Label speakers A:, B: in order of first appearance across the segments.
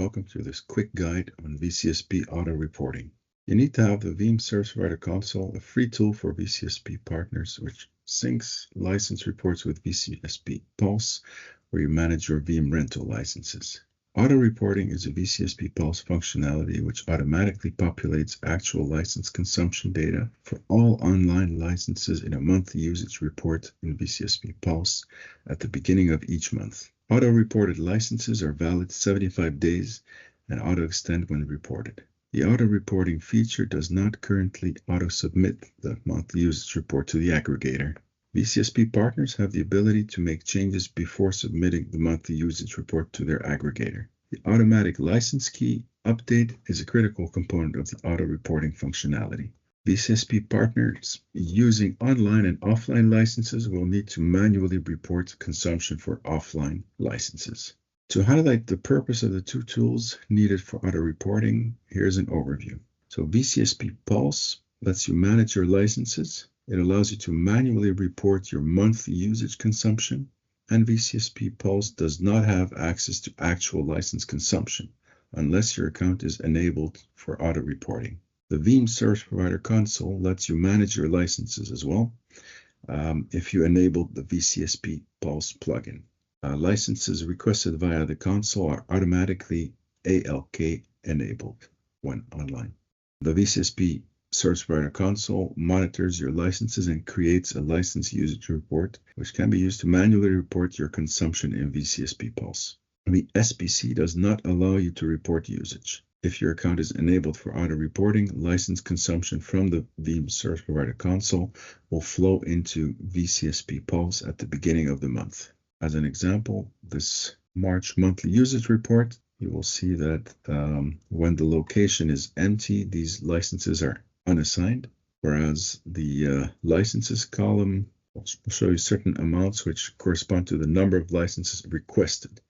A: welcome to this quick guide on VCSP Auto-Reporting. You need to have the Veeam Service Provider Console, a free tool for VCSP partners which syncs license reports with VCSP Pulse, where you manage your Veeam rental licenses. Auto-reporting is a VCSP Pulse functionality which automatically populates actual license consumption data for all online licenses in a monthly usage report in VCSP Pulse at the beginning of each month. Auto-reported licenses are valid 75 days and auto-extend when reported. The auto-reporting feature does not currently auto-submit the monthly usage report to the aggregator. VCSP partners have the ability to make changes before submitting the monthly usage report to their aggregator. The automatic license key update is a critical component of the auto-reporting functionality. VCSP partners using online and offline licenses will need to manually report consumption for offline licenses. To highlight the purpose of the two tools needed for auto-reporting, here's an overview. So VCSP Pulse lets you manage your licenses. It allows you to manually report your monthly usage consumption, and VCSP Pulse does not have access to actual license consumption unless your account is enabled for auto-reporting. The Veeam Service Provider Console lets you manage your licenses as well if you enable the VCSP Pulse plugin. Licenses requested via the console are automatically ALK enabled when online. The VCSP Service Provider Console monitors your licenses and creates a license usage report, which can be used to manually report your consumption in VCSP Pulse. The SPC does not allow you to report usage. If your account is enabled for auto-reporting, license consumption from the Veeam Service Provider Console will flow into VCSP Pulse at the beginning of the month. As an example, this March monthly usage report, you will see that when the location is empty, these licenses are unassigned, whereas the licenses column will show you certain amounts which correspond to the number of licenses requested.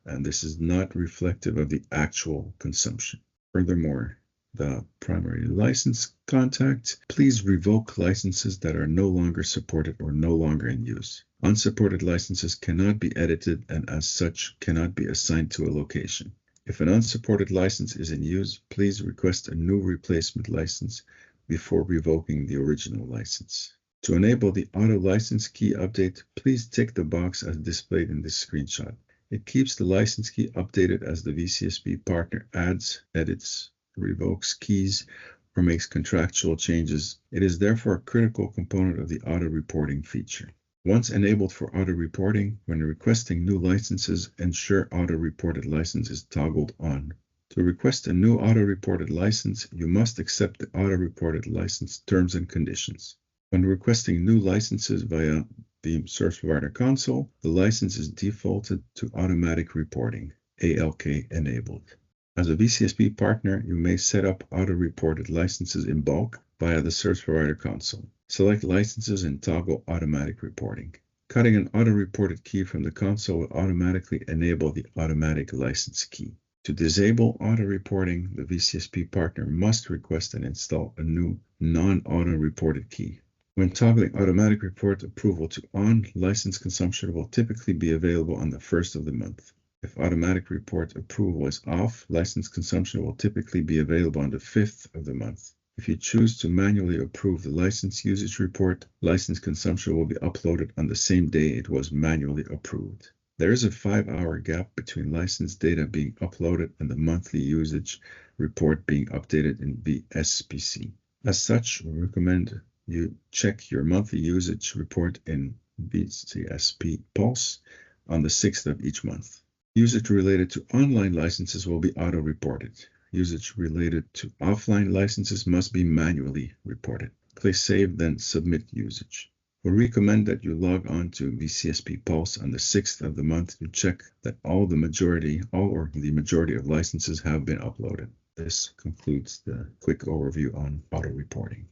A: And this is not reflective of the actual consumption. Furthermore, the primary license contact, please revoke licenses that are no longer supported or no longer in use. Unsupported licenses cannot be edited and as such cannot be assigned to a location. If an unsupported license is in use, please request a new replacement license before revoking the original license. To enable the auto license key update, please tick the box as displayed in this screenshot. It keeps the license key updated as the VCSP partner adds, edits, revokes keys, or makes contractual changes. It is therefore a critical component of the auto-reporting feature. Once enabled for auto-reporting, when requesting new licenses, ensure auto-reported license is toggled on. To request a new auto-reported license, you must accept the auto-reported license terms and conditions. When requesting new licenses via the Service Provider Console, the license is defaulted to automatic reporting, ALK enabled. As a VCSP partner, you may set up auto-reported licenses in bulk via the Service Provider Console. Select licenses and toggle automatic reporting. Cutting an auto-reported key from the console will automatically enable the automatic license key. To disable auto-reporting, the VCSP partner must request and install a new non-auto-reported key. When toggling automatic report approval to on, license consumption will typically be available on the first of the month. If automatic report approval is off, license consumption will typically be available on the 5th of the month. If you choose to manually approve the license usage report, license consumption will be uploaded on the same day it was manually approved. There is a 5-hour gap between license data being uploaded and the monthly usage report being updated in VSPC. As such, we recommend you check your monthly usage report in VCSP Pulse on the 6th of each month. Usage related to online licenses will be auto-reported. Usage related to offline licenses must be manually reported. Click Save, then Submit Usage. We recommend that you log on to VCSP Pulse on the 6th of the month to check that all or the majority of licenses have been uploaded. This concludes the quick overview on auto-reporting.